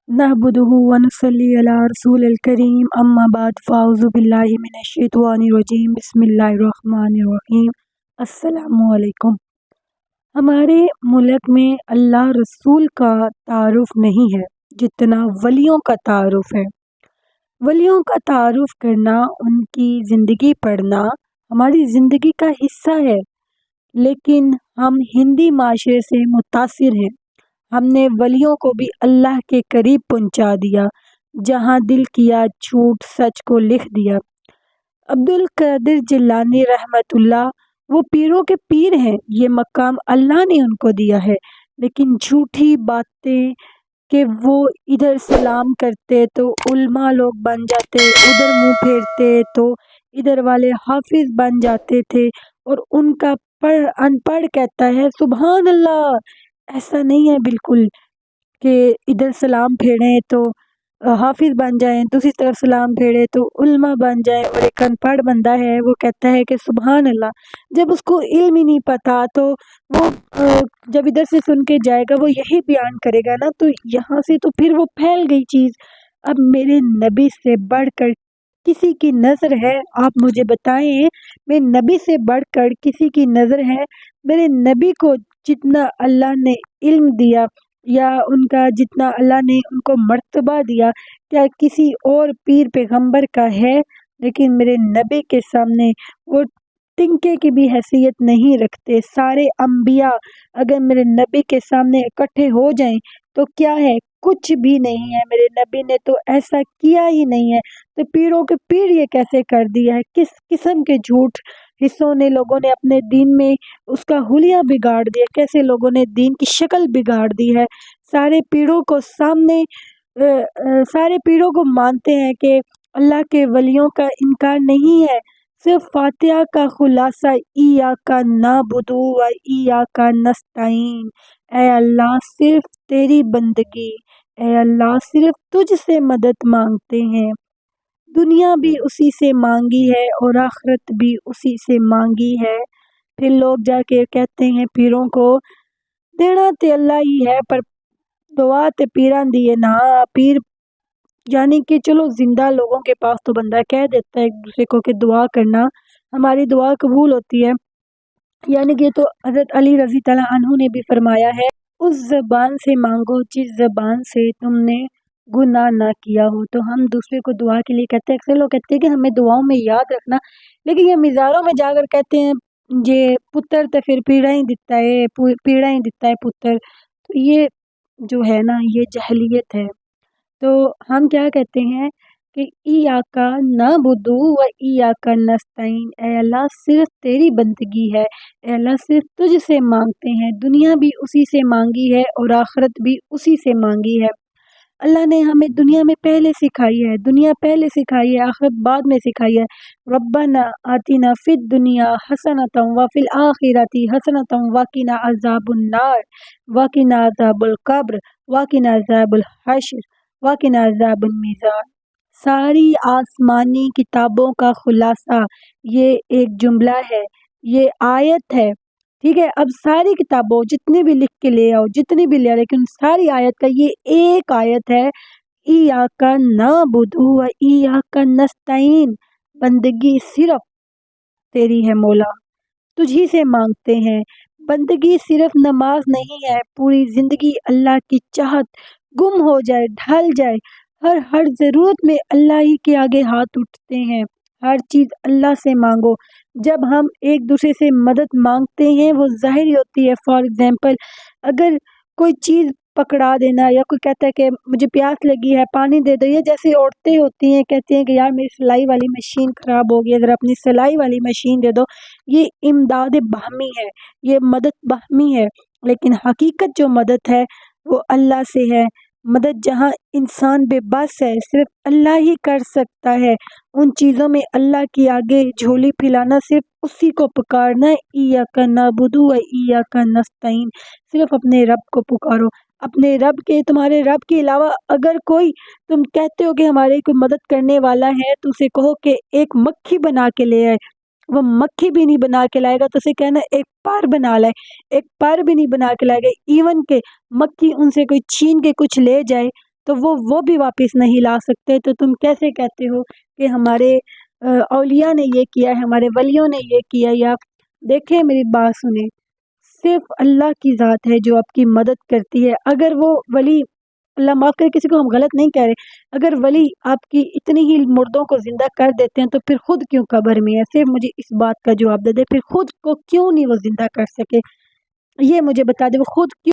नहमदुहु व नुसल्ली अला रसूलिल करीम अम्मा बाद फ़ाउज़ु बिल्लाहि मिनश शैतानिर रजीम बिस्मिल्लाहिर रहमानिर रहीम। अस्सलामु अलैकुम। हमारे मुल्क में अल्लाह रसूल का तारुफ नहीं है जितना वलियों का तारुफ है। वलियों का तारुफ करना, उनकी ज़िंदगी पढ़ना हमारी ज़िंदगी का हिस्सा है, लेकिन हम हिंदी माशरे से मुतासिर हैं। हमने वलियों को भी अल्लाह के करीब पहुंचा दिया, जहां दिल किया झूठ सच को लिख दिया। अब्दुल कादिर जिलानी रहमतुल्लाह वो पीरों के पीर हैं, ये मकाम अल्लाह ने उनको दिया है। लेकिन झूठी बातें कि वो इधर सलाम करते तो उल्मा लोग बन जाते, उधर मुंह फेरते तो इधर वाले हाफिज बन जाते थे, और उनका पढ़ अनपढ़ कहता है सुभान अल्लाह। ऐसा नहीं है बिल्कुल कि इधर सलाम फेरें तो हाफिज बन जाएं, दूसरी तरफ सलाम फेरे तो उल्मा बन जाए, और एक अनपढ़ बंदा है वो कहता है कि सुभान अल्लाह। जब उसको इल्म ही नहीं पता तो वो जब इधर से सुन के जाएगा वो यही बयान करेगा ना, तो यहाँ से तो फिर वो फैल गई चीज़। अब मेरे नबी से बढ़कर किसी की नज़र है? आप मुझे बताएं, मेरे नबी से बढ़कर किसी की नज़र है? मेरे नबी को जितना अल्लाह ने इल्म दिया, या उनका जितना अल्लाह ने उनको मर्तबा दिया, क्या किसी और पीर पैगंबर का है? लेकिन मेरे नबी के सामने वो तिनके की भी हैसियत नहीं रखते। सारे अंबिया अगर मेरे नबी के सामने इकट्ठे हो जाएं तो क्या है? कुछ भी नहीं है। मेरे नबी ने तो ऐसा किया ही नहीं है, तो पीरों के पीर ये कैसे कर दिया है? किस किस्म के झूठ हिस्सों ने लोगों ने अपने दीन में उसका हुलिया बिगाड़ दिया, कैसे लोगों ने दीन की शक्ल बिगाड़ दी है। सारे पीरों को सामने सारे पीरों को मानते हैं कि अल्लाह के वलियों का इनकार नहीं है। सिर्फ फातिहा का खुलासा इय्याका नअबुदु व इय्याका नस्तईन। ए अल्लाह सिर्फ तेरी बंदगी, ए अल्लाह सिर्फ तुझसे मदद मांगते हैं। दुनिया भी उसी से मांगी है और आखिरत भी उसी से मांगी है। फिर लोग जाके कहते हैं पीरों को, देना ते अल्लाह ही है पर दुआ ते पीरां दी है ना। पीर यानी कि चलो जिंदा लोगों के पास तो बंदा कह देता है एक दूसरे को कि दुआ करना, हमारी दुआ कबूल होती है। यानी कि तो हज़रत अली रज़ी तआला अन्हु ने भी फरमाया है, उस ज़बान से मांगो जिस ज़बान से तुमने गुनाह ना किया हो। तो हम दूसरे को दुआ के लिए कहते हैं। अक्सर लोग कहते हैं कि हमें दुआओं में याद रखना, लेकिन ये मिज़ारों में जाकर कहते हैं जे पुत्र तो फिर पीड़ा ही दिता है, पीड़ा ही दिता है पुत्र। तो ये जो है ना, ये जहलियत है। तो हम क्या कहते हैं कि इय्याका नअबुदु व इय्याका नस्तईन। ए अल्लाह सिर्फ तेरी बंदगी है, ए अल्लाह सिर्फ तुझसे मांगते हैं। दुनिया भी उसी से मांगी है और आखिरत भी उसी से मांगी है। अल्लाह ने हमें दुनिया में पहले सिखाई है, दुनिया पहले सिखाई है, आखिरत बाद में सिखाई है। रब्बना आतिना फिद दुनिया हसनतम व फिल आखिरती हसनतम वकिना अजाबुन नार वकिना अजाबुल कब्र वकिना अजाबुल हश्र वकिना अजाबुल मीज़ान। सारी आसमानी किताबों का खुलासा ये एक जुमला है, ये आयत है। ठीक है, अब सारी किताबों जितनी भी लिख के ले आओ, जितनी भी ले आओ, लेकिन सारी आयत का ये एक आयत है, इय्याका नअबुदु व इय्याका नस्तईन। बंदगी सिर्फ तेरी है मौला, तुझी से मांगते हैं। बंदगी सिर्फ नमाज नहीं है, पूरी जिंदगी अल्लाह की चाहत गुम हो जाए, ढल जाए। हर ज़रूरत में अल्लाह ही के आगे हाथ उठते हैं। हर चीज़ अल्लाह से मांगो। जब हम एक दूसरे से मदद मांगते हैं वो ज़ाहिर होती है। फॉर एग्जांपल, अगर कोई चीज़ पकड़ा देना, या कोई कहता है कि मुझे प्यास लगी है पानी दे दो, या जैसे औरतें होती हैं कहती हैं कि यार मेरी सिलाई वाली मशीन ख़राब हो गई है, ज़रा अपनी सिलाई वाली मशीन दे दो। ये इमदाद बाहमी है, ये मदद बाहमी है। लेकिन हकीकत जो मदद है वो अल्लाह से है। मदद जहाँ इंसान बेबस है, सिर्फ अल्लाह ही कर सकता है। उन चीज़ों में अल्लाह के आगे झोली फैलाना, सिर्फ उसी को पुकारना है। इय्याका नअबुदु व इय्याका नस्तईन। सिर्फ अपने रब को पुकारो। अपने रब के, तुम्हारे रब के अलावा अगर कोई, तुम कहते हो कि हमारी कोई मदद करने वाला है, तो उसे कहो कि एक मक्खी बना के ले आए। वो मक्खी भी नहीं बना के लाएगा तो उसे कहना एक पर बना लाए, एक पर भी नहीं बना के लाएगा। इवन के मक्खी उनसे कोई छीन के कुछ ले जाए تو وہ بھی واپس نہیں لا سکتے، تو تم کیسے کہتے ہو کہ ہمارے اولیاء نے یہ کیا ہے، ہمارے ولیوں نے یہ کیا؟ یا دیکھیں میری بات سنیں، صرف اللہ کی ذات ہے جو آپ کی مدد کرتی ہے۔ اگر وہ ولی، اللہ معاف کرے کسی کو ہم غلط نہیں کہہ رہے، اگر ولی آپ کی اتنی ہی مردوں کو زندہ کر دیتے ہیں تو پھر خود کیوں قبر میں ہے؟ صرف مجھے اس بات کا جواب دے دے، پھر خود کو کیوں نہیں وہ زندہ کر سکے؟ یہ مجھے بتا دے، وہ خود کیوں